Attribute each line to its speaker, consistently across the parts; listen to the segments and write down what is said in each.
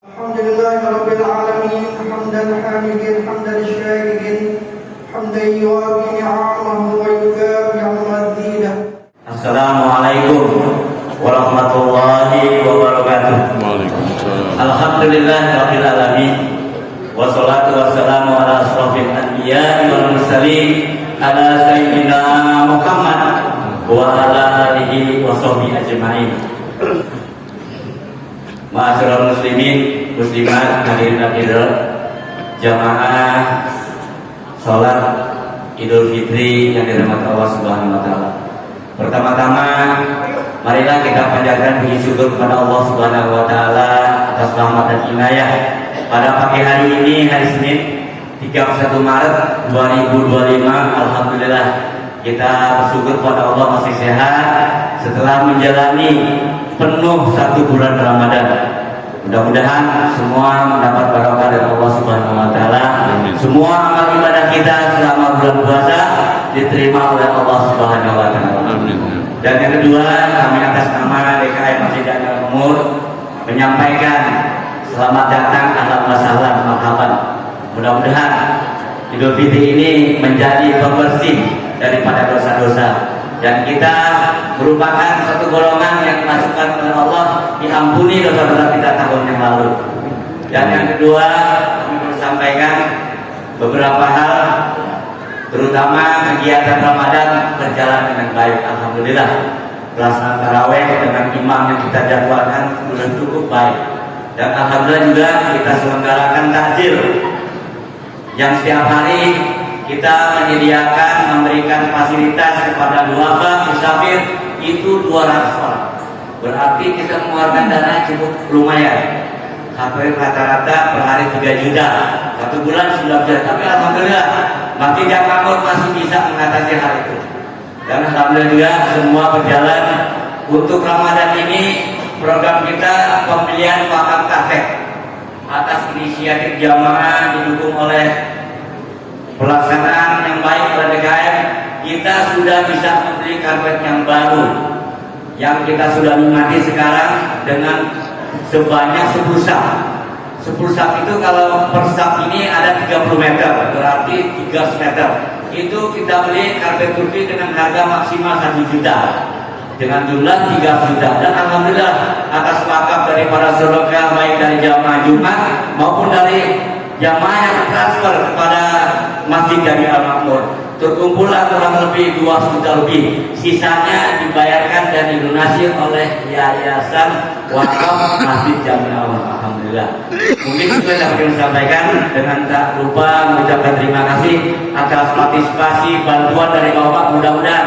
Speaker 1: الحمد لله رب العالمين حمدا حامدا حمدا الشاكرين حمدا يوافي نعمه ويكافئ مزيده.
Speaker 2: Assalamualaikum warahmatullahi wabarakatuh.
Speaker 3: Waalaikumsalam.
Speaker 2: Alhamdulillahirabbil alamin. Wassalatu wassalamu ala asrofil anbiya'i wal mursalin ala sayyidina Muhammad wa ala alihi wa sahbihi ajma'in. Ma'asyiral muslimin, muslimat, hadirin hadirat jamaah salat Idul Fitri yang dirahmati Allah Subhanahu wa taala. Pertama-tama marilah kita panjatkan puji syukur kepada Allah Subhanahu wa taala atas rahmat dan inayah pada pagi hari ini, hari Senin 31 Maret 2025. Alhamdulillah kita bersyukur kepada Allah masih sehat setelah menjalani penuh satu bulan Ramadan. Mudah-mudahan semua mendapat barokah dari Allah Subhanahu wa taala. Semua amal ibadah kita selama bulan puasa diterima oleh Allah Subhanahu wa taala. Dan yang kedua, kami atas nama DKM Masjid Al Umur menyampaikan selamat datang, ahlan wa sahlan, marhaban. Mudah-mudahan Idul Fitri ini menjadi pembersih daripada dosa-dosa, dan kita merupakan satu golongan yang dimasukkan oleh Allah, diampuni dosa-dosa kita tahun yang lalu. Dan yang kedua, kami mau sampaikan beberapa hal, terutama kegiatan Ramadan berjalan dengan baik. Alhamdulillah, pelaksanaan taraweh dengan imam yang kita jadwalkan sudah cukup baik. Dan alhamdulillah juga kita selenggarakan takjil yang setiap hari kita menyediakan, memberikan fasilitas kepada duafa musafir itu 200 orang. Berarti kita mengeluarkan dana cukup lumayan. Hampir rata-rata per hari 3 juta. Satu bulan 9 juta. Tapi alhamdulillah Masjid Al Umur masih bisa mengatasi hal itu. Dan alhamdulillah juga semua berjalan. Untuk Ramadan ini program kita pembelian wakaf kafe atas inisiatif jamaah didukung oleh pelaksanaan yang baik oleh DKM. Kita sudah bisa membeli karpet yang baru yang kita sudah nikmati sekarang dengan sebanyak 10 sak. 10 sak itu kalau per sak ini ada 30 meter, berarti 300 meter. Itu kita beli karpet Turki dengan harga maksimal 1 juta dengan jumlah 3 juta. Dan alhamdulillah atas wakaf dari para sedekah baik dari jamaah Jumat maupun dari jamaah yang transfer kepada Masjid Al Makmur, terkumpullah kurang lebih 2 juta lebih. Sisanya dibayarkan dan dilunasi oleh Yayasan Wakaf Masjid Al Makmur. Alhamdulillah. Mungkin itu yang dapat kami sampaikan, dengan tak lupa mengucapkan terima kasih atas partisipasi bantuan dari Bapak. Mudah-mudahan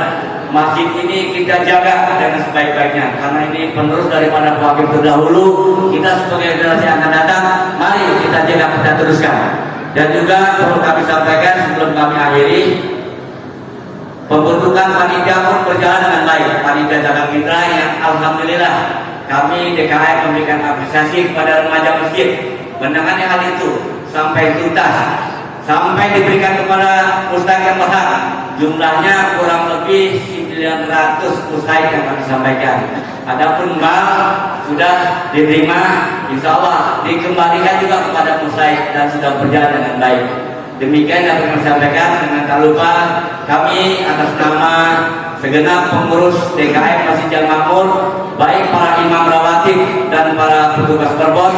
Speaker 2: masjid ini kita jaga dengan sebaik-baiknya, karena ini penerus daripada wakil terdahulu. Kita sebagai generasi yang akan datang, mari kita jaga, kita teruskan. Dan juga perlu kami sampaikan sebelum kami akhiri, pembentukan panitia pun berjalan dengan baik. Panitia jaga mitra yang alhamdulillah kami DKM memberikan apresiasi kepada remaja masjid menangani hal itu sampai tuntas, sampai diberikan kepada mustahik yang berhak. Jumlahnya kurang lebih 900 mustahik yang kami sampaikan. Adapun mal sudah diterima, insya Allah dikembalikan juga kepada mustahik dan sudah berjalan dengan baik. Demikian yang kami sampaikan. Dengan tak lupa kami atas nama segenap pengurus DKM Masjid Al Makmur, baik para imam rawatib dan para petugas perbon,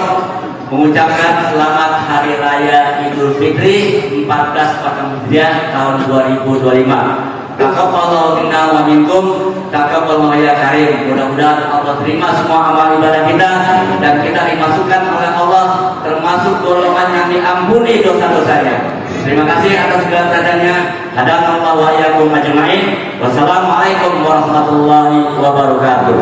Speaker 2: mengucapkan selamat Hari Raya Idul Fitri 1442 tahun 2025. Taqabbalallahu minna wa minkum, taqabbalallahu ya karim. Mudah-mudahan Allah terima semua amal ibadah kita dan kita dimasukkan oleh Allah termasuk golongan yang diampuni dosa-dosanya. Terima kasih atas segala perhatiannya. Hadanallahu wa iyyakum ajma'in. Wassalamualaikum warahmatullahi wabarakatuh.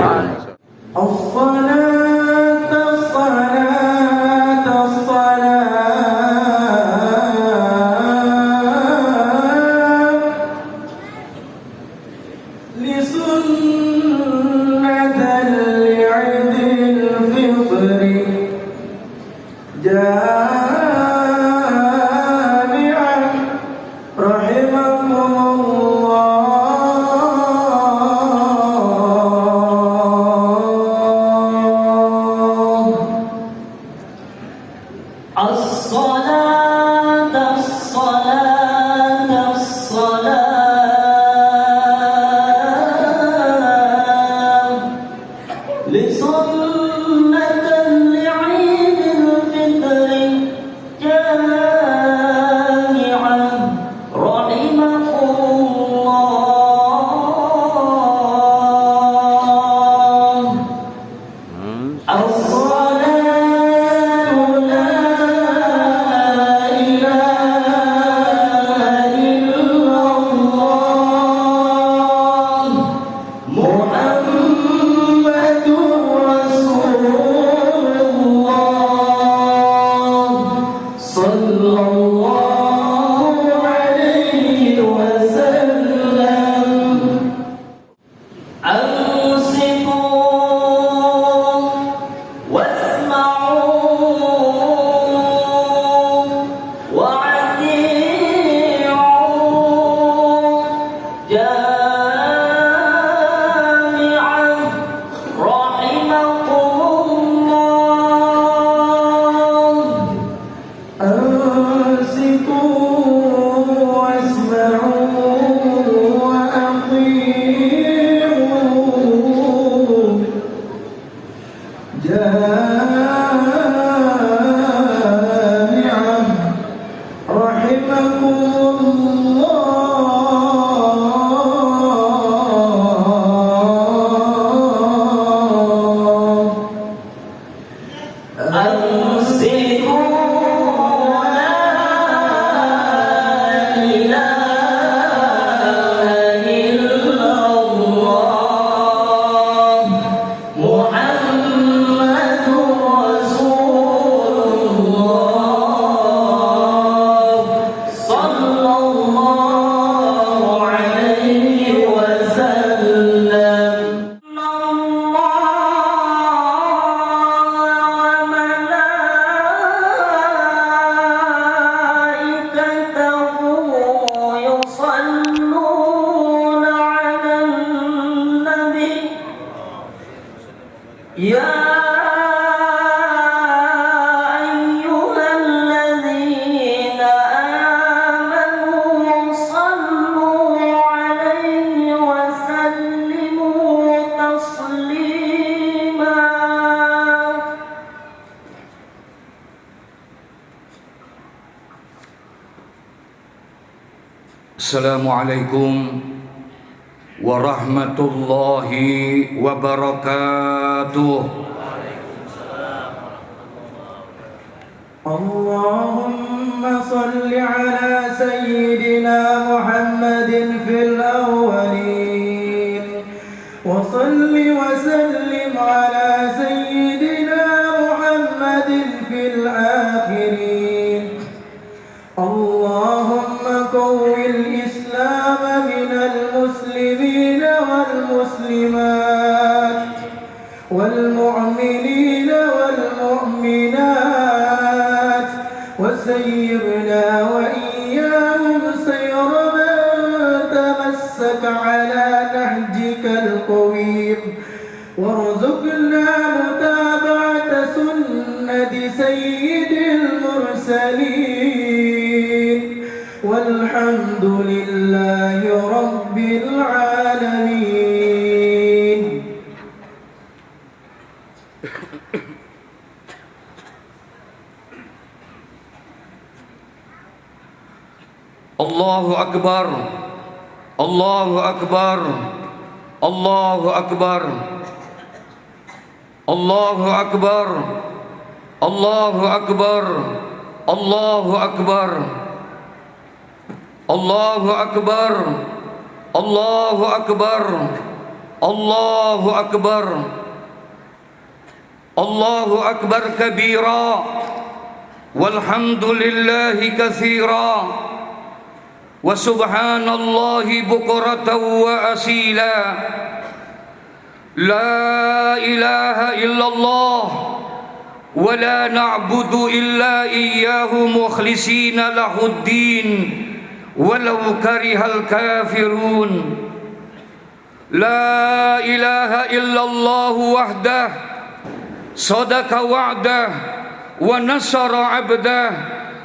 Speaker 3: Assalamualaikum warahmatullahi wabarakatuh.
Speaker 1: Allahumma salli ala sayyidina Muhammadin fil awwalin wa salli wa sallim ala sayyidina Muhammadin fil akhirin. Allahumma qawwil الإسلام من المسلمين والمسلمات والمؤمنين والمؤمنات وسيرنا وإياهم سير من تمسك على نهجك القويم وارزقنا متابعة سنة سيد المرسلين والحمد لله رب العالمين.
Speaker 3: Allahu Akbar, Allahu Akbar, Allahu Akbar, Allahu Akbar, Allahu Akbar, Allahu Akbar, Allahu Akbar, Allahu Akbar, Allahu Akbar, Allahu Akbar kabira, walhamdulillahi katsira, wa subhanallahi bukratan wa asila. La ilaha illallah wa la na'budu illa iyyahu mukhlishina lahuddin walau karihal kafirun. La ilaha illallah wahdah sadaqa wa'dah wa nasara 'abdah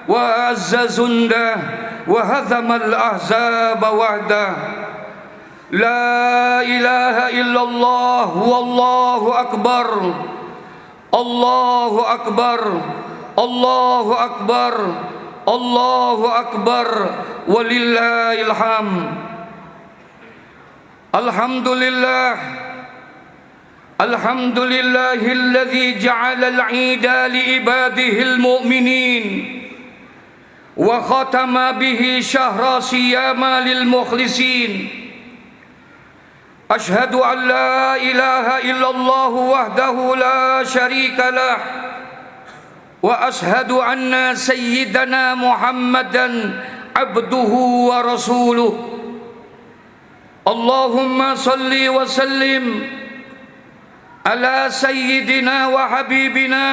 Speaker 3: wa azza zundah wa hazamal ahzaba wahdah. La ilaha illallah wallahu akbar, Allahu akbar, Allahu akbar, Allahu akbar, walillahil hamd. Alhamdulillah, alhamdulillahilladzi ja'ala al-'ida li ibadihil mu'minin wa khatama bihi syahra siyama lil mukhlisin. Ashhadu an la ilaha illallah wahdahu la syarika lah wa ashhadu anna sayyidana Muhammadan abduhu wa rasuluh. Allahumma salli wa sallim ala sayyidina wa habibina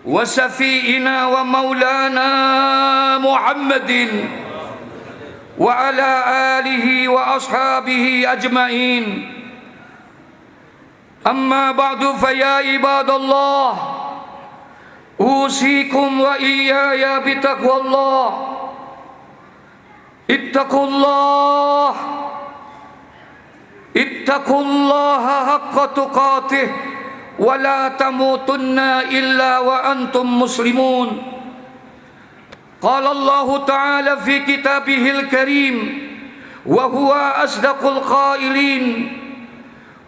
Speaker 3: wa safiina wa maulana Muhammadin وعلى آله وأصحابه أجمعين. أما بعد فيا عباد الله أوصيكم وإياي بتقوى الله. اتقوا الله حق تقاته ولا تموتن إلا وأنتم مسلمون. قال الله تعالى في كتابه الكريم وهو أصدق القائلين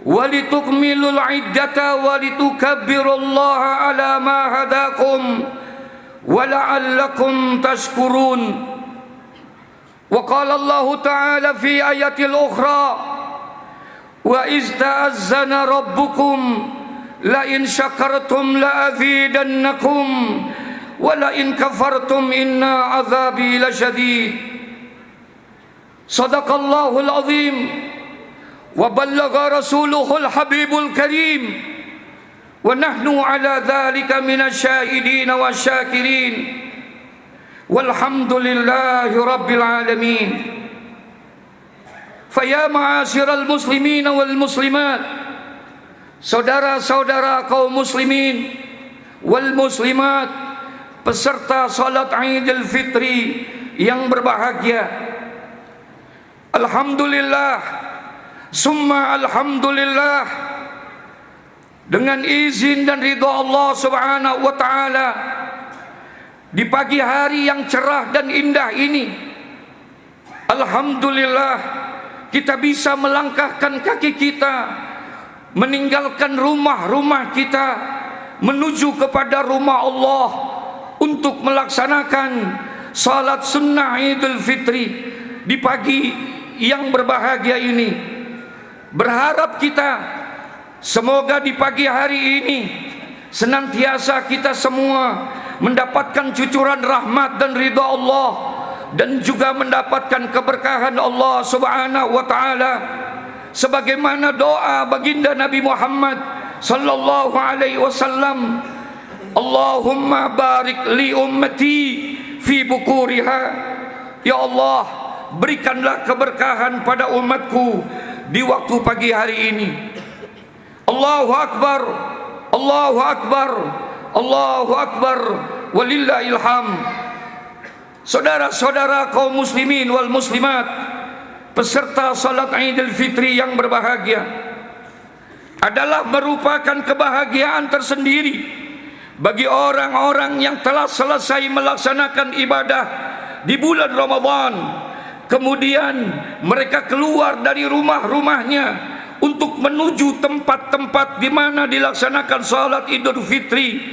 Speaker 3: ولتكملوا العدة ولتكبروا الله على ما هداكم ولعلكم تشكرون. وقال الله تعالى في آية الأخرى وإذ تأذن ربكم لئن شكرتم لأزيدنكم ولئن كفرتم إن عذابي لشديد. صدق الله العظيم وبلغ رسوله الحبيب الكريم ونحن على ذلك من الشاهدين والشاكرين والحمد لله رب العالمين. فيا معاشر المسلمين والmuslimat, saudara-saudara kaum muslimin wal muslimat, peserta salat Idul Fitri yang berbahagia. Alhamdulillah, summa alhamdulillah, dengan izin dan ridha Allah Subhanahu wa taala, di pagi hari yang cerah dan indah ini, alhamdulillah kita bisa melangkahkan kaki kita, meninggalkan rumah-rumah kita, menuju kepada rumah Allah untuk melaksanakan salat sunnah Idul Fitri di pagi yang berbahagia ini. Berharap kita semoga di pagi hari ini senantiasa kita semua mendapatkan cucuran rahmat dan ridha Allah, dan juga mendapatkan keberkahan Allah Subhanahu wa taala, sebagaimana doa baginda Nabi Muhammad sallallahu alaihi wasallam, Allahumma barik li ummati fi bukuriha. Ya Allah, berikanlah keberkahan pada umatku di waktu pagi hari ini. Allahu akbar, Allahu akbar, Allahu akbar, walillahil hamd. Saudara-saudara kaum muslimin wal muslimat, peserta salat Idul Fitri yang berbahagia, adalah merupakan kebahagiaan tersendiri bagi orang-orang yang telah selesai melaksanakan ibadah di bulan Ramadan, kemudian mereka keluar dari rumah-rumahnya untuk menuju tempat-tempat di mana dilaksanakan salat Idul Fitri,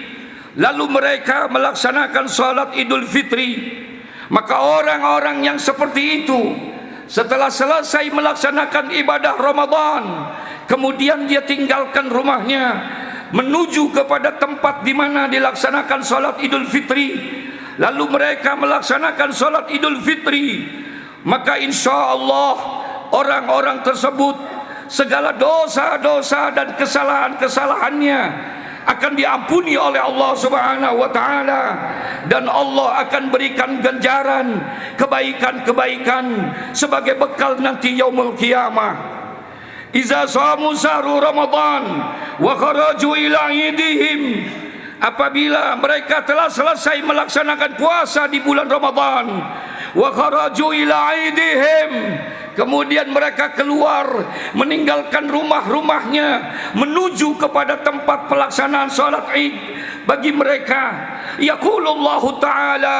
Speaker 3: lalu mereka melaksanakan salat Idul Fitri. Maka orang-orang yang seperti itu, setelah selesai melaksanakan ibadah Ramadan, kemudian dia tinggalkan rumahnya menuju kepada tempat di mana dilaksanakan salat Idul Fitri, lalu mereka melaksanakan salat Idul Fitri, maka insya Allah orang-orang tersebut segala dosa-dosa dan kesalahan-kesalahannya akan diampuni oleh Allah Subhanahu wa taala, dan Allah akan berikan ganjaran kebaikan-kebaikan sebagai bekal nanti yaumul qiyamah. Iza shamu sahru Ramadan wa kharaju ila idihim, apabila mereka telah selesai melaksanakan puasa di bulan Ramadan, wa kharaju ila idihim, kemudian mereka keluar meninggalkan rumah-rumahnya menuju kepada tempat pelaksanaan salat Id bagi mereka. Yaqulullahu ta'ala,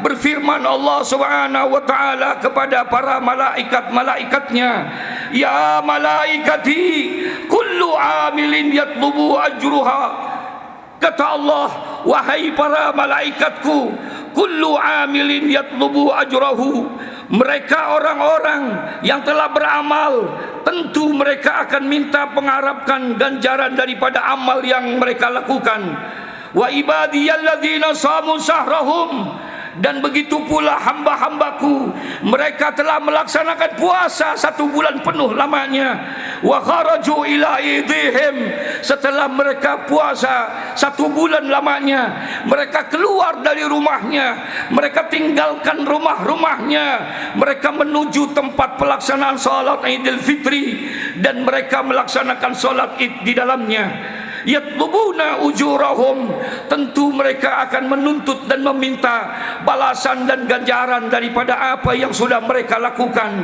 Speaker 3: berfirman Allah Subhanahu wa ta'ala kepada para malaikat-malaikatnya, ya malaikati kullu amilin yatlubu ajruha. Kata Allah, wahai para malaikatku, kullu amilin yatlubu ajrahu, mereka orang-orang yang telah beramal, tentu mereka akan minta mengharapkan ganjaran daripada amal yang mereka lakukan. Wa ibadiyalladzina shamu sahrahum, dan begitu pula hamba-hambaku, mereka telah melaksanakan puasa 1 bulan penuh lamanya. wa kharaju ila idihim, setelah mereka puasa 1 bulan lamanya, mereka keluar dari rumahnya, mereka tinggalkan rumah-rumahnya, mereka menuju tempat pelaksanaan salat Idul Fitri dan mereka melaksanakan salat Id di dalamnya. Yatlubuna ujurahum, tentu mereka akan menuntut dan meminta balasan dan ganjaran daripada apa yang sudah mereka lakukan.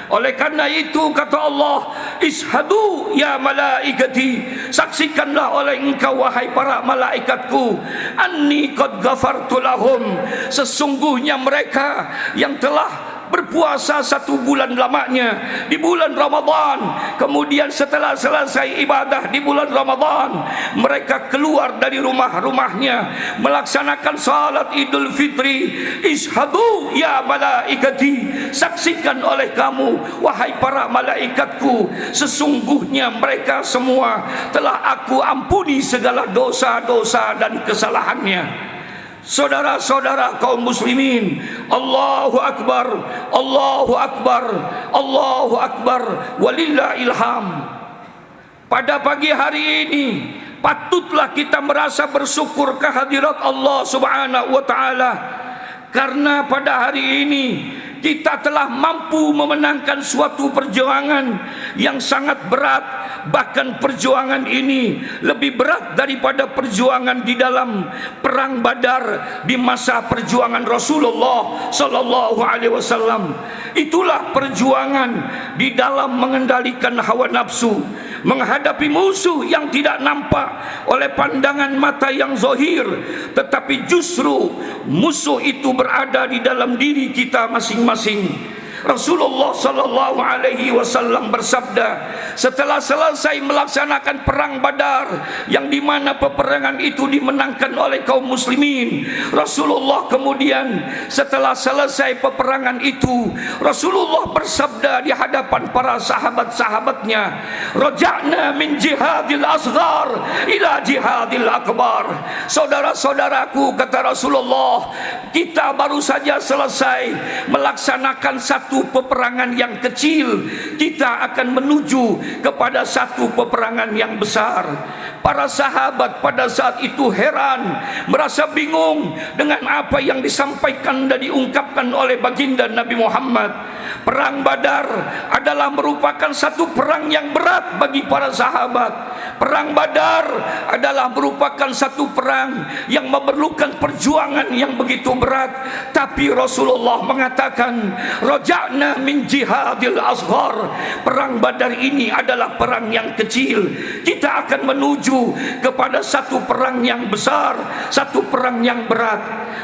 Speaker 3: Oleh karena itu kata Allah, ishadu ya malaikati, saksikanlah oleh engkau wahai para malaikatku, anni qad ghafartu lahum, sesungguhnya mereka yang telah berpuasa 1 bulan lamanya di bulan Ramadan, kemudian setelah selesai ibadah di bulan Ramadan, mereka keluar dari rumah-rumahnya melaksanakan salat Idul Fitri. Ishadu ya malaikati, saksikan oleh kamu wahai para malaikatku, sesungguhnya mereka semua telah aku ampuni segala dosa-dosa dan kesalahannya. Saudara-saudara kaum muslimin, Allahu Akbar, Allahu Akbar, Allahu Akbar, walillahil hamd. Pada pagi hari ini patutlah kita merasa bersyukur kehadirat Allah Subhanahu wa taala, karena pada hari ini kita telah mampu memenangkan suatu perjuangan yang sangat berat. Bahkan perjuangan ini lebih berat daripada perjuangan di dalam perang Badar di masa perjuangan Rasulullah sallallahu alaihi wasallam. Itulah perjuangan di dalam mengendalikan hawa nafsu, menghadapi musuh yang tidak nampak oleh pandangan mata yang zahir, tetapi justru musuh itu berada di dalam diri kita masing-masing. Rasulullah sallallahu alaihi wasallam bersabda, setelah selesai melaksanakan perang Badar yang di mana peperangan itu dimenangkan oleh kaum muslimin, Rasulullah kemudian setelah selesai peperangan itu, Rasulullah bersabda di hadapan para sahabat-sahabatnya, raja'na min jihadil asghar ila jihadil akbar. Saudara-saudaraku, kata Rasulullah, kita baru saja selesai melaksanakan satu peperangan yang kecil, kita akan menuju kepada satu peperangan yang besar. Para sahabat pada saat itu heran, merasa bingung dengan apa yang disampaikan dan diungkapkan oleh baginda Nabi Muhammad. Perang Badar adalah merupakan satu perang yang berat bagi para sahabat. Perang Badar adalah merupakan satu perang yang memerlukan perjuangan yang begitu berat. Tapi Rasulullah mengatakan, raja'na min jihadil asghar. Perang Badar ini adalah perang yang kecil. Kita akan menuju kepada satu perang yang besar, satu perang yang berat.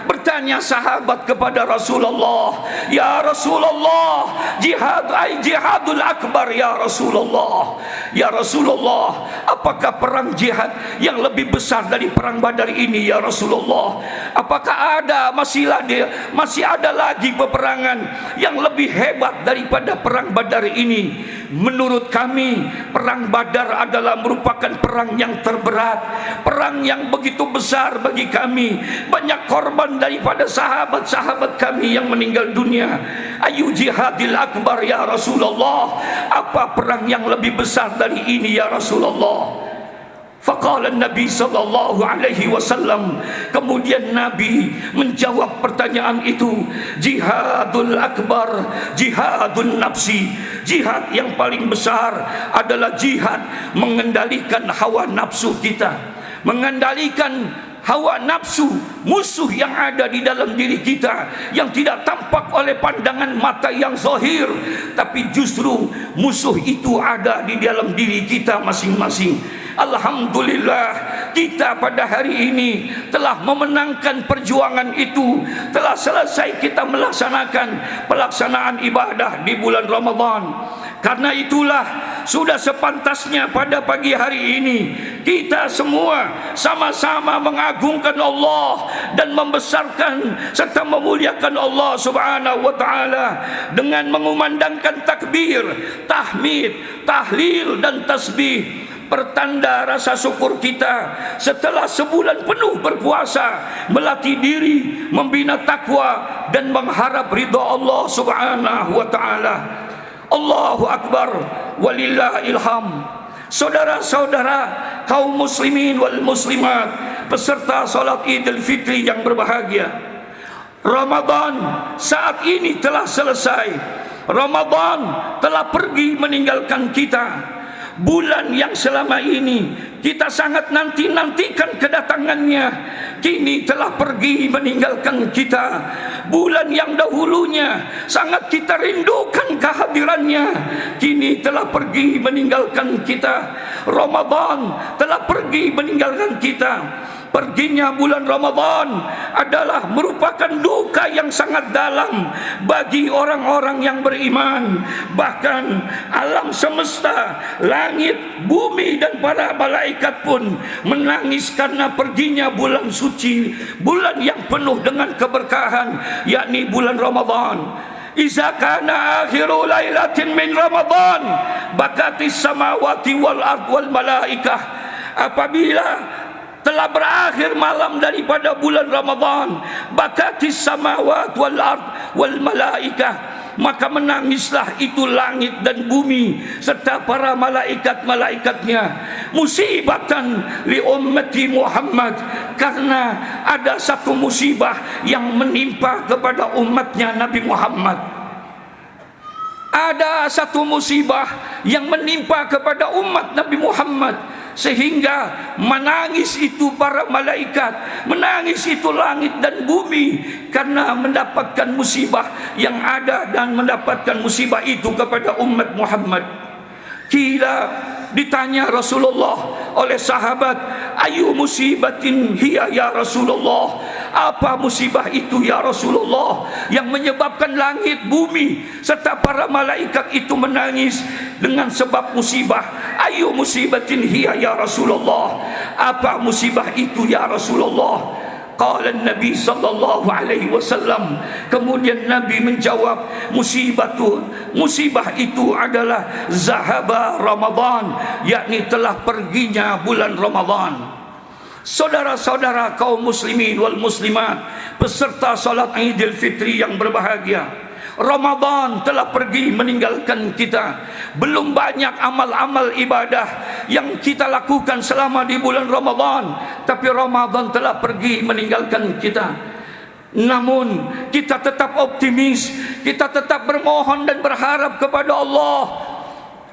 Speaker 3: Bertanya sahabat kepada Rasulullah, ya Rasulullah, jihadul akbar ya Rasulullah. Ya Rasulullah, apakah perang jihad yang lebih besar dari perang Badar ini ya Rasulullah? Apakah masih ada lagi peperangan yang lebih hebat daripada perang Badar ini? Menurut kami, perang Badar adalah merupakan perang yang terberat, perang yang begitu besar bagi kami. Banyak korban daripada sahabat-sahabat kami yang meninggal dunia. Ayu jihadil akbar ya Rasulullah, apa perang yang lebih besar dari ini ya Rasulullah? Faqala Nabi sallallahu alaihi wasallam, kemudian Nabi menjawab pertanyaan itu, jihadul akbar jihadun nafsi. Jihad yang paling besar adalah jihad mengendalikan hawa nafsu kita, mengendalikan hawa nafsu, musuh yang ada di dalam diri kita, yang tidak tampak oleh pandangan mata yang zahir, tapi justru musuh itu ada di dalam diri kita masing-masing. Alhamdulillah, kita pada hari ini telah memenangkan perjuangan itu. Telah selesai kita melaksanakan pelaksanaan ibadah di bulan Ramadan. Karena itulah sudah sepantasnya pada pagi hari ini kita semua sama-sama mengagungkan Allah dan membesarkan serta memuliakan Allah Subhanahu wa taala dengan mengumandangkan takbir, tahmid, tahlil dan tasbih. Pertanda rasa syukur kita setelah sebulan penuh berpuasa, melatih diri, membina takwa dan mengharap ridha Allah Subhanahu wa taala. Allahu Akbar, walillahil hamd. Saudara-saudara kaum muslimin wal muslimat, peserta salat Idul Fitri yang berbahagia, Ramadan saat ini telah selesai. Ramadan telah pergi meninggalkan kita. Bulan yang selama ini kita sangat nanti-nantikan kedatangannya, kini telah pergi meninggalkan kita. Bulan yang dahulunya sangat kita rindukan kehadirannya, kini telah pergi meninggalkan kita. Ramadan telah pergi meninggalkan kita. Perginya bulan Ramadan adalah merupakan duka yang sangat dalam bagi orang-orang yang beriman. Bahkan alam semesta, langit, bumi dan para malaikat pun menangis karena perginya bulan suci, bulan yang penuh dengan keberkahan, yakni bulan Ramadan. Iza kana akhiru lailatin min Ramadan bakatis samawati wal ard wal malaikah. Apabila telah berakhir malam daripada bulan Ramadan, bakatis samawat wal ard wal malaikah, maka menangislah itu langit dan bumi serta para malaikat-malaikatnya. Musibatan li ummati Muhammad, karena ada satu musibah yang menimpa kepada umatnya Nabi Muhammad. Ada satu musibah yang menimpa kepada umat Nabi Muhammad, sehingga menangis itu para malaikat, menangis itu langit dan bumi karena mendapatkan musibah yang ada dan mendapatkan musibah itu kepada umat Muhammad. Kila ditanya Rasulullah oleh sahabat, ayu musibatin hiya ya Rasulullah, apa musibah itu ya Rasulullah yang menyebabkan langit, bumi serta para malaikat itu menangis dengan sebab musibah? Ayu musibatin hiya ya Rasulullah, apa musibah itu ya Rasulullah? Qala Nabi sallallahu alaihi wasallam, kemudian Nabi menjawab, musibah itu adalah zahaba Ramadan, yakni telah perginya bulan Ramadan. Saudara-saudara kaum muslimin wal muslimat, peserta salat Idul Fitri yang berbahagia, Ramadan telah pergi meninggalkan kita. Belum banyak amal-amal ibadah yang kita lakukan selama di bulan Ramadan, tapi Ramadan telah pergi meninggalkan kita. Namun kita tetap optimis, kita tetap bermohon dan berharap kepada Allah.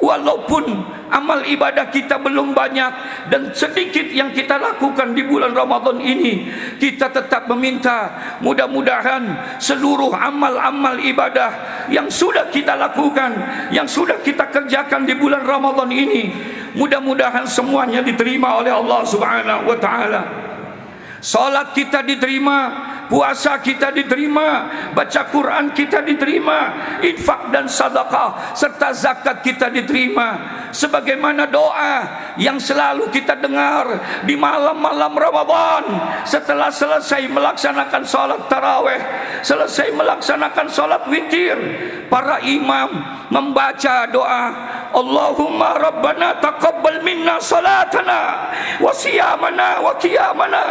Speaker 3: Walaupun amal ibadah kita belum banyak dan sedikit yang kita lakukan di bulan Ramadan ini, kita tetap meminta mudah-mudahan seluruh amal-amal ibadah yang sudah kita lakukan, yang sudah kita kerjakan di bulan Ramadan ini, mudah-mudahan semuanya diterima oleh Allah Subhanahu wa taala. Salat kita diterima, puasa kita diterima, baca Quran kita diterima, infak dan sedekah serta zakat kita diterima, sebagaimana doa yang selalu kita dengar di malam-malam Ramadan setelah selesai melaksanakan salat tarawih, selesai melaksanakan salat witir. Para imam membaca doa, Allahumma rabbana taqabbal minna salatana wa siyamana wa qiyamana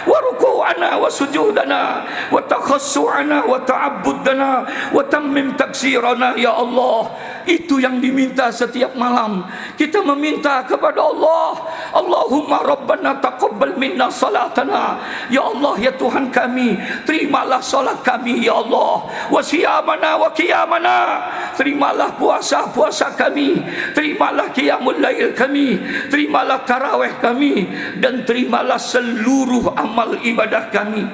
Speaker 3: wa ruku'ana wa sujudana wa takhassu'ana wa ta'abbudana wa tammim taksirana. Ya Allah, itu yang diminta setiap malam. Kita meminta kepada Allah, Allahumma rabbana taqabbal minna salatana, ya Allah, ya Tuhan kami, terimalah salat kami ya Allah, wa siyamana wa qiyamana, terimalah puasa kami, terimalah qiyamul lail kami, terimalah tarawih kami, dan terimalah seluruh amal ibadah kami.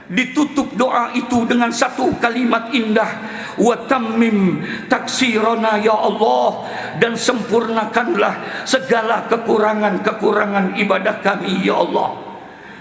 Speaker 3: Ditutup doa itu dengan satu kalimat indah, wa tammim taksirana ya Allah, dan sempurnakanlah segala kekurangan-kekurangan ibadah kami ya Allah.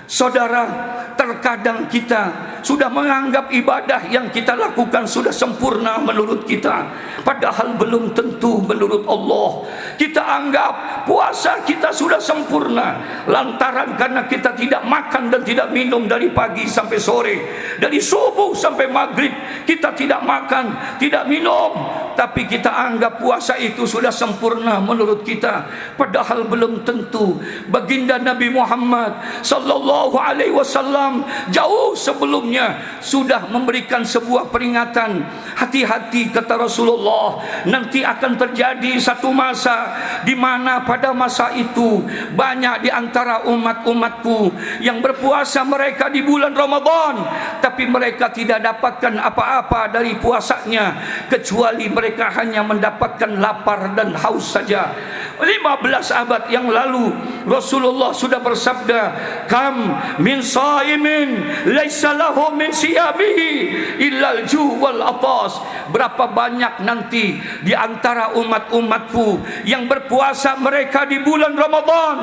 Speaker 3: Saudara, terkadang kita sudah menganggap ibadah yang kita lakukan sudah sempurna menurut kita, padahal belum tentu menurut Allah. Kita anggap puasa kita sudah sempurna lantaran karena kita tidak makan dan tidak minum dari pagi sampai sore, dari subuh sampai maghrib kita tidak makan, tidak minum, tapi kita anggap puasa itu sudah sempurna menurut kita, padahal belum tentu. Baginda Nabi Muhammad sallallahu alaihi wasallam jauh sebelumnya sudah memberikan sebuah peringatan. Hati-hati, kata Rasulullah, nanti akan terjadi satu masa di mana pada masa itu banyak di antara umat-umatku yang berpuasa mereka di bulan Ramadan, tapi mereka tidak dapatkan apa-apa dari puasanya kecuali mereka hanya mendapatkan lapar dan haus saja. 15 abad yang lalu Rasulullah sudah bersabda, kam min saimin laisa lahu min siyamihi illa al-ju' wal atas. Berapa banyak nanti di antara umat-umatku yang berpuasa mereka di bulan Ramadan,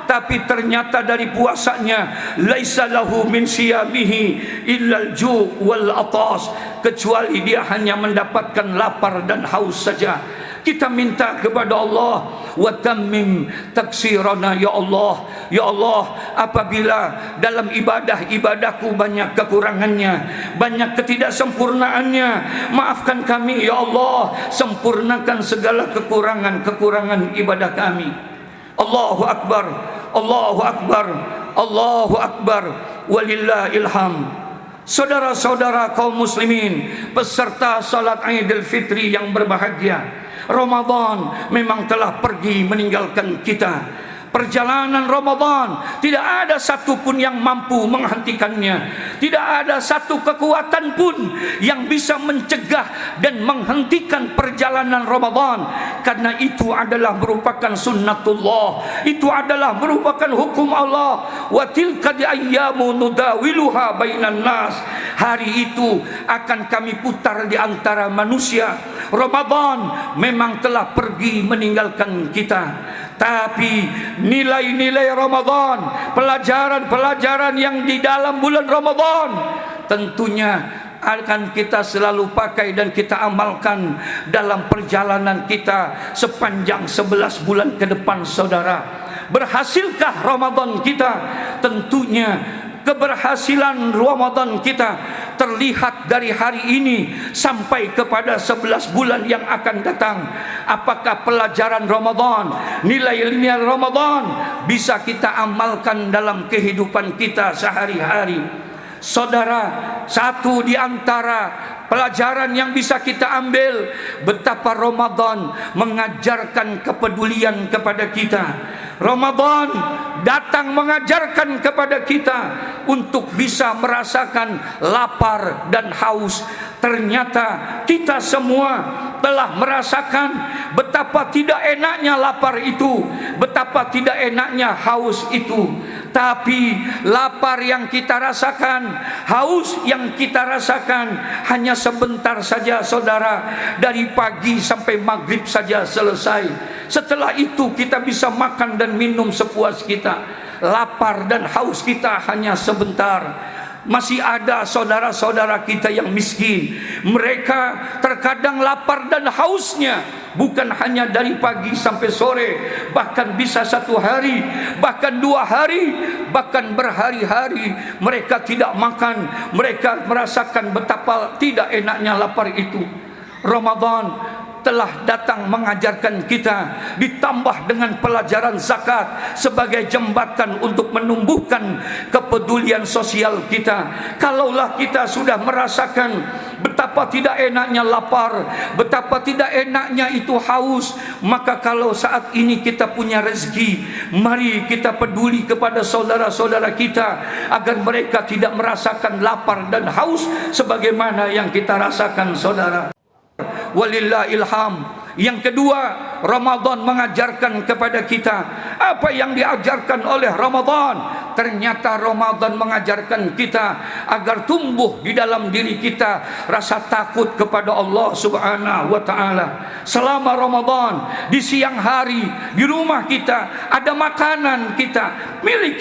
Speaker 3: tapi ternyata dari puasanya laisa lahu min siyamihi illa al-ju' wal atas, kecuali dia hanya mendapatkan lapar dan haus saja. Kita minta kepada Allah, wa tammim taksirana, ya Allah. Ya Allah, apabila dalam ibadahku banyak kekurangannya, banyak ketidaksempurnaannya, maafkan kami ya Allah, sempurnakan segala kekurangan ibadah kami. Allahu akbar, Allahu akbar, Allahu akbar, walillahil hamd. Saudara-saudara kaum muslimin, peserta salat Idul Fitri yang berbahagia, Ramadan memang telah pergi meninggalkan kita. Perjalanan Ramadan tidak ada satupun yang mampu menghentikannya. Tidak ada satu kekuatan pun yang bisa mencegah dan menghentikan perjalanan Ramadan. Karena itu adalah merupakan sunnatullah, itu adalah merupakan hukum Allah. Wa tilka ayyamu nudawiluha bainan nas. Hari itu akan kami putar di antara manusia. Ramadan memang telah pergi meninggalkan kita, tapi nilai-nilai Ramadan, pelajaran-pelajaran yang di dalam bulan Ramadan tentunya akan kita selalu pakai dan kita amalkan dalam perjalanan kita sepanjang 11 bulan ke depan, saudara. Berhasilkah Ramadan kita? Tentunya keberhasilan Ramadan kita terlihat dari hari ini sampai kepada 11 bulan yang akan datang. Apakah pelajaran Ramadan, nilai-nilai Ramadan bisa kita amalkan dalam kehidupan kita sehari-hari? Saudara, satu di antara pelajaran yang bisa kita ambil, betapa Ramadan mengajarkan kepedulian kepada kita. Ramadan datang mengajarkan kepada kita untuk bisa merasakan lapar dan haus. Ternyata kita semua telah merasakan betapa tidak enaknya lapar itu, betapa tidak enaknya haus itu. Tapi lapar yang kita rasakan, haus yang kita rasakan hanya sebentar saja, saudara. Dari pagi sampai maghrib saja selesai. Setelah itu kita bisa makan dan minum sepuas kita. Lapar dan haus kita hanya sebentar. Masih ada saudara-saudara kita yang miskin. Mereka terkadang lapar dan hausnya bukan hanya dari pagi sampai sore, bahkan bisa 1 hari, bahkan 2 hari, bahkan berhari-hari mereka tidak makan. Mereka merasakan betapa tidak enaknya lapar itu. Ramadan telah datang mengajarkan kita, ditambah dengan pelajaran zakat sebagai jembatan untuk menumbuhkan kepedulian sosial kita. Kalaulah kita sudah merasakan betapa tidak enaknya lapar, betapa tidak enaknya itu haus, maka kalau saat ini kita punya rezeki, mari kita peduli kepada saudara-saudara kita agar mereka tidak merasakan lapar dan haus sebagaimana yang kita rasakan, saudara. Walillahil hamd. Yang kedua, Ramadan mengajarkan kepada kita apa yang diajarkan oleh Ramadan. Ternyata Ramadan mengajarkan kita agar tumbuh di dalam diri kita rasa takut kepada Allah Subhanahu wa taala. Selama Ramadan, di siang hari di rumah kita ada makanan kita, milik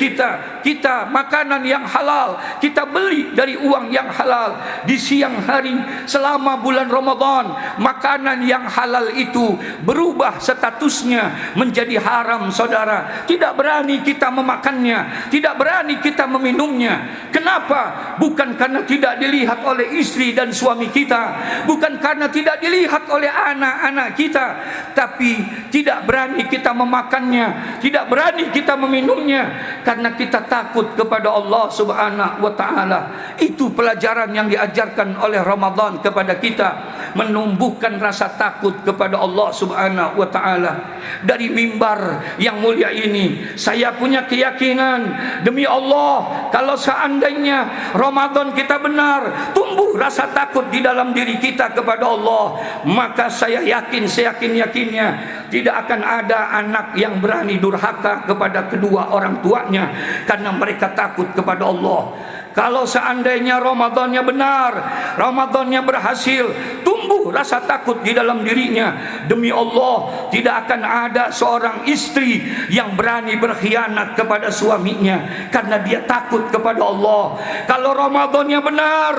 Speaker 3: kita makanan yang halal, kita beli dari uang yang halal. Di siang hari selama bulan Ramadan, makanan yang halal itu berubah statusnya menjadi haram, saudara. Tidak berani kita memakannya, tidak berani kita meminumnya. Kenapa? Bukan karena tidak dilihat oleh istri dan suami kita, bukan karena tidak dilihat oleh anak-anak kita, tapi tidak berani kita memakannya, tidak berani kita meminumnya karena kita takut kepada Allah Subhanahu wa taala. Itu pelajaran yang diajarkan oleh Ramadan kepada kita, menumbuhkan rasa takut kepada Allah Subhanahu wa taala. Dari mimbar yang mulia ini saya punya keyakinan, demi Allah, kalau seandainya Ramadan kita benar, tumbuh rasa takut di dalam diri kita kepada Allah, maka saya yakin, seyakin-yakinnya tidak akan ada anak yang berani durhaka kepada kedua orang tuanya karena mereka takut kepada Allah. Kalau seandainya Ramadannya benar, Ramadannya berhasil, tumbuh rasa takut di dalam dirinya, demi Allah tidak akan ada seorang istri yang berani berkhianat kepada suaminya karena dia takut kepada Allah. Kalau Ramadannya benar,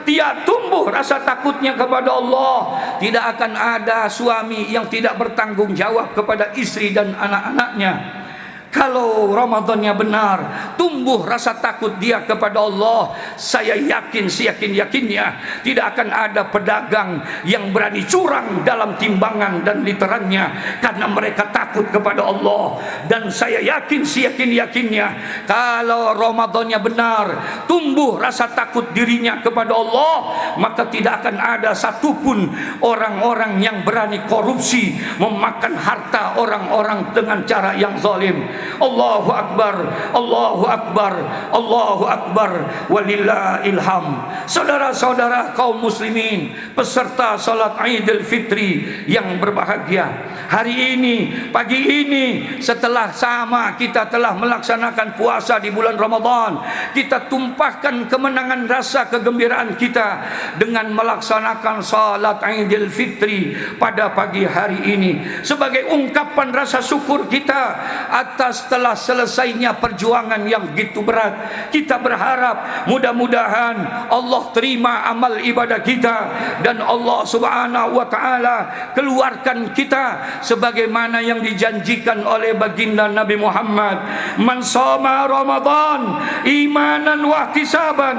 Speaker 3: dia tumbuh rasa takutnya kepada Allah, tidak akan ada suami yang tidak bertanggung jawab kepada istri dan anak-anaknya. Kalau Ramadannya benar, tumbuh rasa takut dia kepada Allah, saya yakin, seyakin-yakinnya tidak akan ada pedagang yang berani curang dalam timbangan dan literannya karena mereka takut kepada Allah. Dan saya yakin, seyakin-yakinnya kalau Ramadannya benar, tumbuh rasa takut dirinya kepada Allah, maka tidak akan ada satupun orang-orang yang berani korupsi, memakan harta orang-orang dengan cara yang zalim. Allahu Akbar, Allahu Akbar, Allahu Akbar, walillahil hamd. Saudara-saudara kaum muslimin, peserta salat Idul Fitri yang berbahagia, hari ini, pagi ini, setelah sama kita telah melaksanakan puasa di bulan Ramadan, kita tumpahkan kemenangan rasa kegembiraan kita dengan melaksanakan salat Idul Fitri pada pagi hari ini sebagai ungkapan rasa syukur kita atas telah selesainya perjuangan yang begitu berat. Kita berharap mudah-mudahan Allah terima amal ibadah kita dan Allah Subhanahu wa taala keluarkan kita sebagaimana yang dijanjikan oleh baginda Nabi Muhammad, man shoma Ramadan imanan wa ihtisaban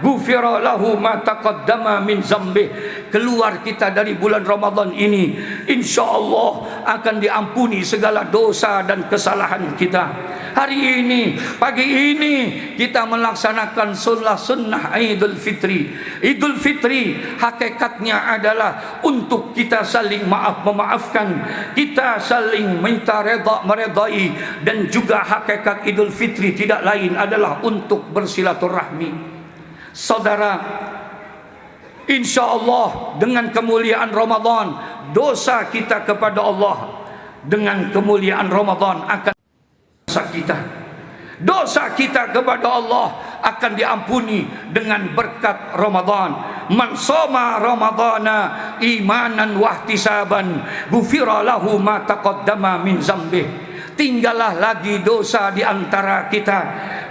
Speaker 3: ghufira lahu ma taqaddama min dzambih. Keluar kita dari bulan Ramadan ini, insyaallah akan diampuni segala dosa dan kesalahan kita. Hari ini, pagi ini, kita melaksanakan sunnah Idul Fitri. Idul Fitri hakikatnya adalah untuk kita saling memaafkan, kita saling minta redha meredai, dan juga hakikat Idul Fitri tidak lain adalah untuk bersilaturahmi. Saudara, insyaallah dengan kemuliaan Ramadan, dosa kita kepada Allah dengan kemuliaan Ramadan akan dosa kita kepada Allah akan diampuni dengan berkat Ramadan. Man shoma Ramadana imanan wa ihtisaban ghufira lahu ma taqaddama min dzambih. Tinggallah lagi dosa di antara kita,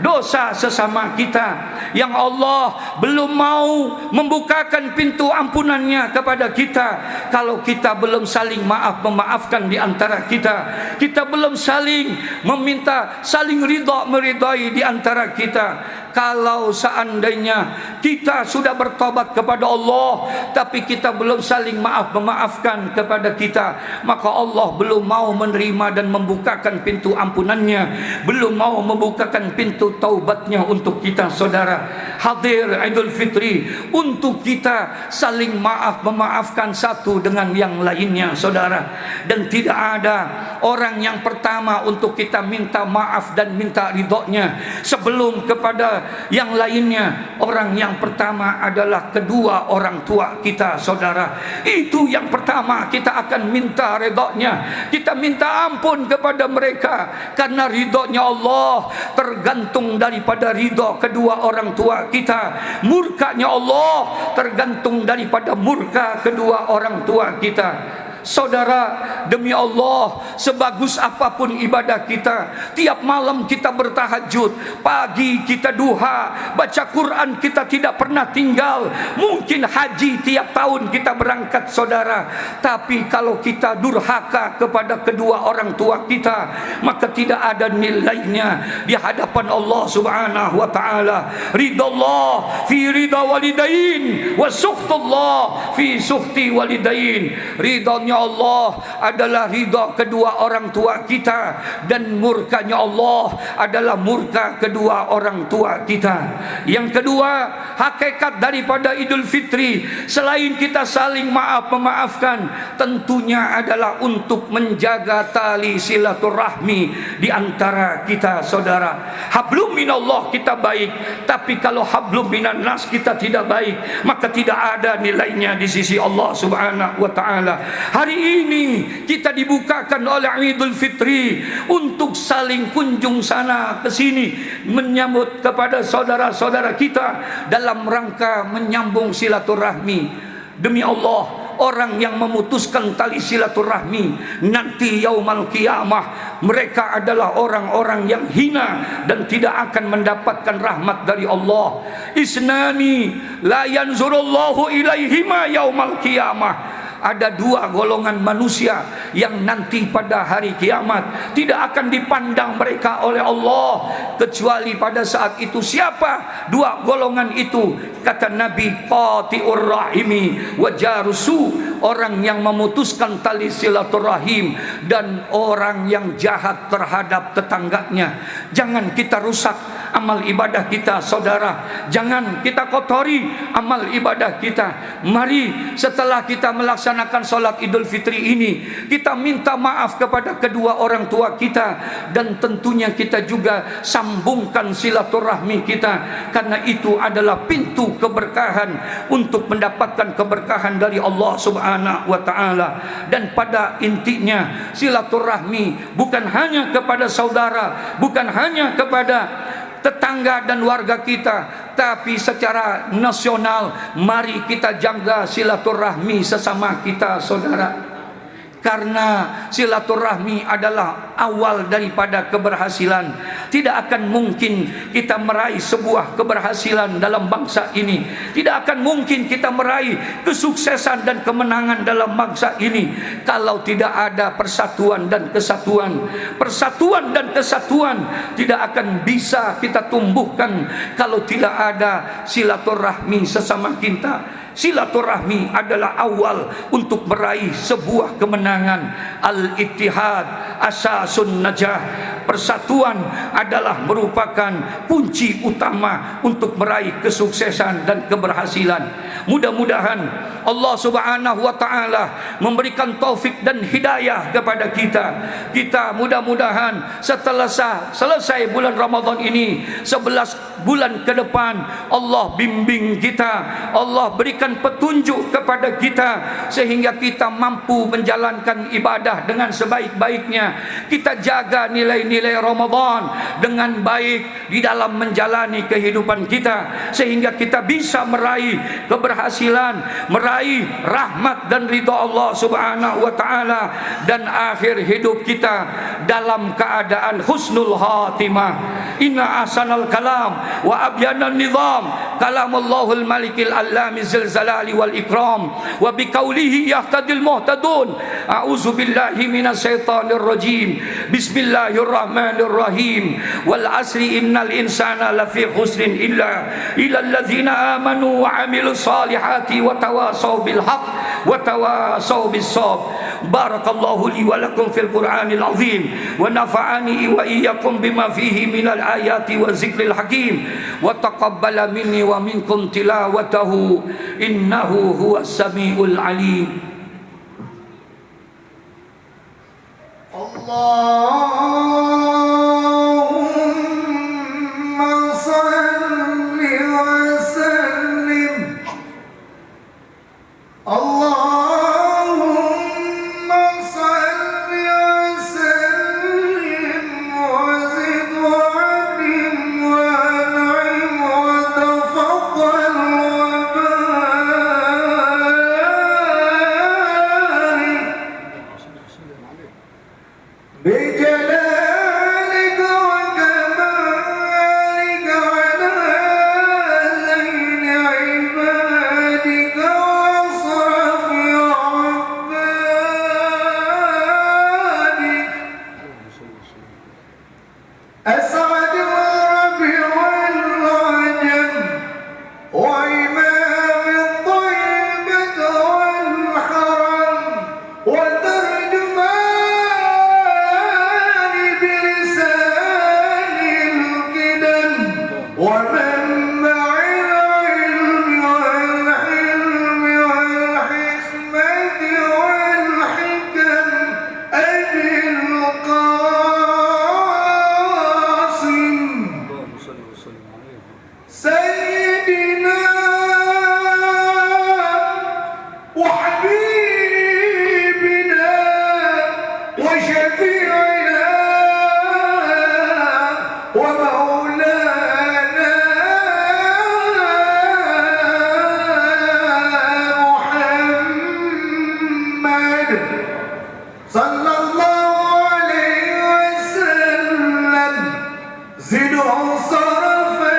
Speaker 3: dosa sesama kita yang Allah belum mau membukakan pintu ampunannya kepada kita. Kalau kita belum saling memaafkan di antara kita, kita belum saling meminta, saling ridha meridai di antara kita. Kalau seandainya kita sudah bertobat kepada Allah tapi kita belum saling memaafkan kepada kita, maka Allah belum mau menerima dan membukakan pintu ampunannya, belum mau membukakan pintu taubatnya untuk kita. Saudara, hadir Idul Fitri untuk kita saling memaafkan satu dengan yang lainnya, saudara. Dan tidak ada orang yang pertama untuk kita minta maaf dan minta ridhonya sebelum kepada yang lainnya. Orang yang pertama adalah kedua orang tua kita, saudara. Itu yang pertama kita akan minta ridhonya, kita minta ampun kepada mereka, karena ridhonya Allah tergantung daripada ridho kedua orang tua kita. Murkanya Allah tergantung daripada murka kedua orang tua kita. Saudara, demi Allah, sebagus apapun ibadah kita, tiap malam kita bertahajud, pagi kita duha, baca Quran kita tidak pernah tinggal. Mungkin haji tiap tahun kita berangkat, saudara. Tapi kalau kita durhaka kepada kedua orang tua kita, maka tidak ada nilainya di hadapan Allah Subhanahu wa taala. Ridallah fi ridha walidain wa sukhtullah fi sukhti walidain. Ridha ridhonya Allah adalah ridha kedua orang tua kita, dan murkanya Allah adalah murka kedua orang tua kita. Yang kedua, hakikat daripada Idul Fitri selain kita saling memaafkan, tentunya adalah untuk menjaga tali silaturahmi di antara kita, saudara. Hablum minallah kita baik, tapi kalau hablum minan nas kita tidak baik, maka tidak ada nilainya di sisi Allah Subhanahu wa taala. Hari ini kita dibukakan oleh Idul Fitri untuk saling kunjung sana ke sini, menyambut kepada saudara-saudara kita dalam rangka menyambung silaturahmi. Demi Allah, orang yang memutuskan tali silaturahmi nanti yaumal qiyamah, mereka adalah orang-orang yang hina dan tidak akan mendapatkan rahmat dari Allah. Isnani la yanzurullahu ilaihima yaumal qiyamah. Ada dua golongan manusia yang nanti pada hari kiamat tidak akan dipandang mereka oleh Allah kecuali pada saat itu. Siapa dua golongan itu? Kata Nabi, qati'ur rahimi wa jarusu, orang yang memutuskan tali silaturahim dan orang yang jahat terhadap tetangganya. Jangan kita rusak amal ibadah kita, saudara. Jangan kita kotori amal ibadah kita. Mari setelah kita melaksanakan salat Idul Fitri ini, kita minta maaf kepada kedua orang tua kita, dan tentunya kita juga sambungkan silaturahmi kita, karena itu adalah pintu keberkahan untuk mendapatkan keberkahan dari Allah Subhanahu wa taala. Dan pada intinya silaturahmi bukan hanya kepada saudara, bukan hanya kepada tetangga dan warga kita, tapi secara nasional mari kita jaga silaturahmi sesama kita, saudara. Karena silaturahmi adalah awal daripada keberhasilan. Tidak akan mungkin kita meraih sebuah keberhasilan dalam bangsa ini, tidak akan mungkin kita meraih kesuksesan dan kemenangan dalam bangsa ini kalau tidak ada persatuan dan kesatuan. Persatuan dan kesatuan tidak akan bisa kita tumbuhkan kalau tidak ada silaturahmi sesama kita. Silaturahmi adalah awal untuk meraih sebuah kemenangan. Al-ittihad asasun najah. Persatuan adalah merupakan kunci utama untuk meraih kesuksesan dan keberhasilan. Mudah-mudahan Allah Subhanahu wa taala memberikan taufik dan hidayah kepada kita. Kita mudah-mudahan setelah selesai bulan Ramadan ini, 11 bulan ke depan, Allah bimbing kita, Allah berikan petunjuk kepada kita sehingga kita mampu menjalankan ibadah dengan sebaik-baiknya. Kita jaga nilai-nilai Ramadan dengan baik di dalam menjalani kehidupan kita, sehingga kita bisa meraih keberhasilan, meraih rahmat dan ridha Allah Subhanahu wa taala, dan akhir hidup kita dalam keadaan husnul khatimah. Inna ahsanal kalam wa abyanan nizam kalamallahul malikil allami zalzalali wal ikram wa biqaulihi yahtadil muhtadun. A'udzu billahi minasyaitonir rajim. Bismillahirrahmanirrahim. Wal asri innal insana lafi khusrin illa alladzina amanu wa amilus salihati wa tawasaw bil haqq wa tawasaw bis sabr. Barakallahu li wa lakum fil Qur'anil azim wa nafa'ani wa iyyakum bima fihi minal ayati wa zikril hakim wa taqabbala minni wa minkum tilawatahu innahu huwas samiul alim.
Speaker 1: Allahumma salli wa sallim. Allahumma salli wa sallim wa zid wa adim wa an'im wa tafaddal wa barik بجلالك وكمالك على زين عبادك وأصرف عبادك أسعد العرب والعجم وإمام الطيبة والحرم وشفيعنا ومولانا محمد صلى الله عليه وسلم زده صرفا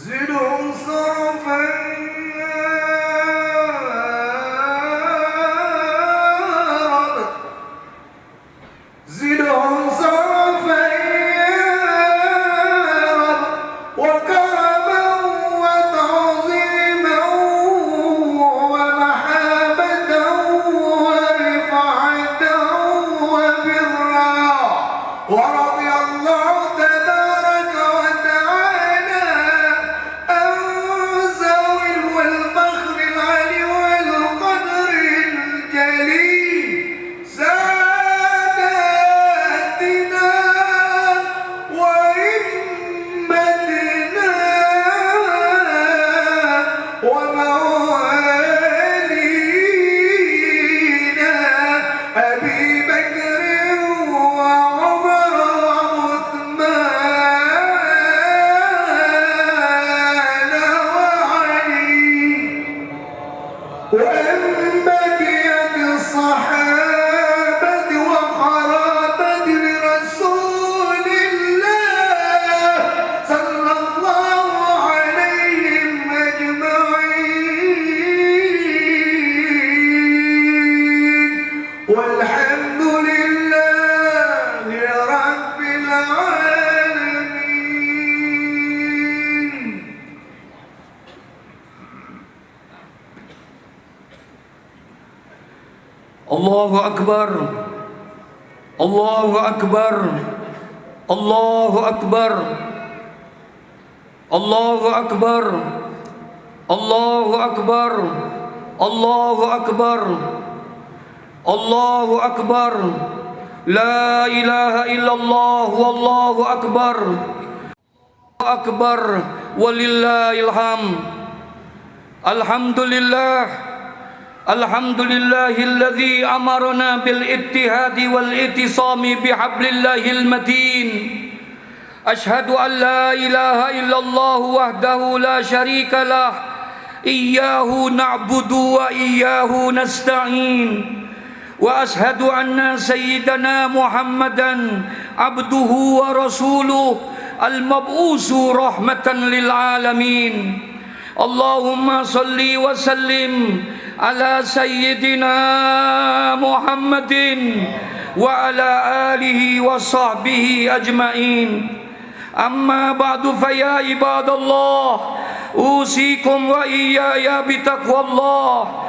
Speaker 1: زدهم صرفا زدهم صرفا وكرما وتعظيما ومحبة ورفعة وبرا ورضي الله تبارك وتعالى عن ذوي الفخر العلي والقدر الجليل ساداتنا وإمتنا وموالينا أبي بكر وعمر وعثمان وعلي وأن بقية الصحابة وقرابة رسول الله صلى الله عليهم أجمعين والحمد لله رب العالمين.
Speaker 3: Allahu Akbar, Allahu Akbar, Allahu Akbar, Allahu Akbar, Allahu Akbar, Allahu Akbar, Allahu Akbar, La ilaha illallah, Wallahu Akbar, Akbar, walillahil hamd. Alhamdulillah, Alhamdulillahilladzi amarna bil ittihadi wal ittisami bihablillahil matin. Ashhadu an la ilaha illallah wahdahu la syarika lah. Iyyahu na'budu wa iyyahu nasta'in. Wa ashhadu anna sayyidana Muhammadan abduhu wa rasuluh al-mab'usu rahmatan lil alamin. Allahumma salli wa sallim ala sayyidina Muhammadin wa ala alihi wa sahbihi ajma'in. Amma ba'du fa ya ibadallah, usikum wa iyaya bitaqwallah.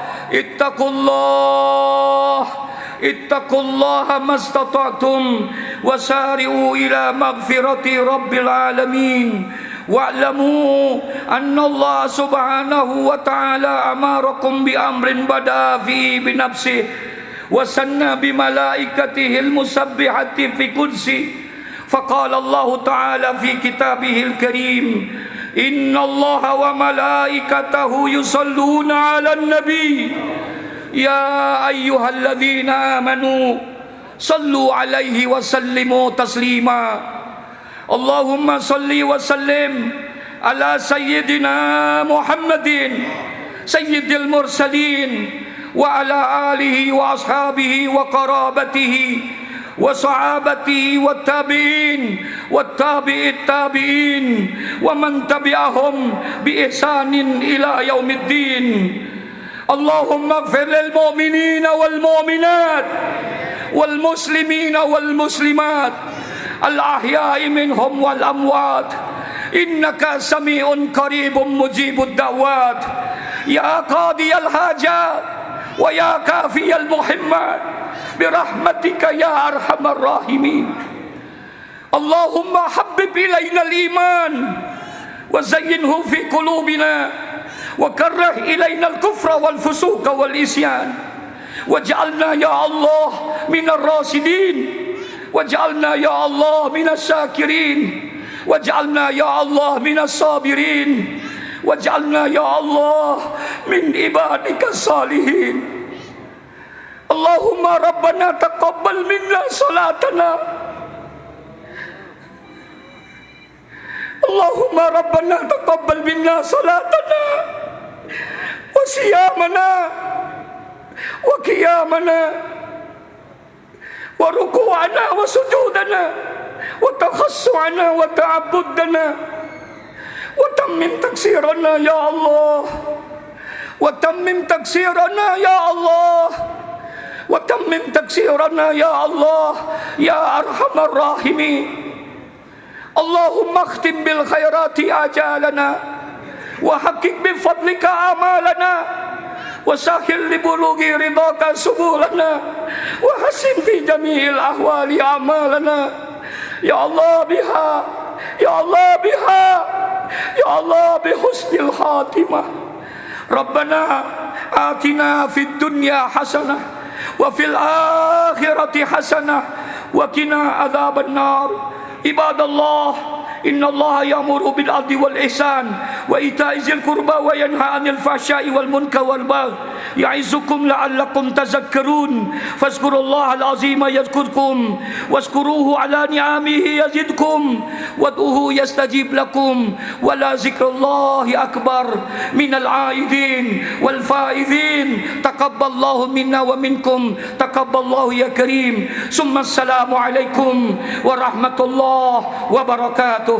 Speaker 3: Ittaqullaha mastata'tum wasari'u ila maghfirati rabbil alamin. Wa'lamu anna Allah subhanahu wa ta'ala amarakum bi amrin bada fi binafsih wa sanna bi malaikatihi al-musabbihati fi qudsi. Faqala Allah ta'ala fi kitabihil karim, inna Allah wa malaikatahu yusalluna 'alan nabi ya ayyuhalladzina amanu sallu 'alaihi wa sallimu taslima. Allahumma salli wa sallim ala sayyidina Muhammadin sayyidil mursalin wa ala alihi wa ashabihi wa qarabatihi wa sahabatihi wa tabi'in wa tabi'it tabi'in wa man tabi'ahum bi ihsanin ila yaumiddin. Allahumma ighfir lil mu'minina wal mu'minat wal muslimina wal muslimat al-ahya'i minhum wal amwat, innaka sami'un qaribun mujibud da'wat, ya qadiyal hajat wa ya kafiyal muhimmat birahmatika ya arhamar rahimin. Allahumma habbib ilayna al-iman wa zayyinhu fi qulubina wa karrih ilayna al-kufra wal fusuqa wal isyan waj'alna ya Allah minar rasidin waj'alna ya Allah minas syakirin. waj'alna ya Allah minas sabirin, waj'alna ya Allah min ibadika salihin. Allahumma rabbana taqabbal minna salatana, Allahumma rabbana taqabbal minna salatana wa siyamana wa qiyamana wa ruku'ana wa sujudana wa takhassu'ana wa ta'abbudana wa tammim taksirana ya Allah, wa tammim taksirana ya Allah, wa tammim taksirana ya Allah ya arhamar rahimin. Allahumma akhtim bil khairati ajalana wa haqiq bi fadlika amalana wa sahil li bulughi ridaka subulana wa hasin fi jami'il ahwali amalana ya Allah biha, ya Allah biha, ya Allah bi husnil khatimah. Rabbana atina fid dunya hasanah wa fil akhirati hasanah wa qina adzaban nar. Ibadallah, innallaha ya'muru bil 'adli wal ihsan wa ita'i dzil qurba wa yanha 'anil fahsya'i wal munkari wal baghi ya'izukum la'allakum tadhakkarun. Fazkurullaha al-'azima yadhkurkum wazkuruhu 'ala ni'amihi yazidkum wad'uhu yastajib lakum wa la dzikrullahi akbar minal 'aidin wal faizin. Taqabbalallahu minna wa minkum, taqabballahu ya karim. Summa assalamu alaikum warahmatullahi wabarakatuh.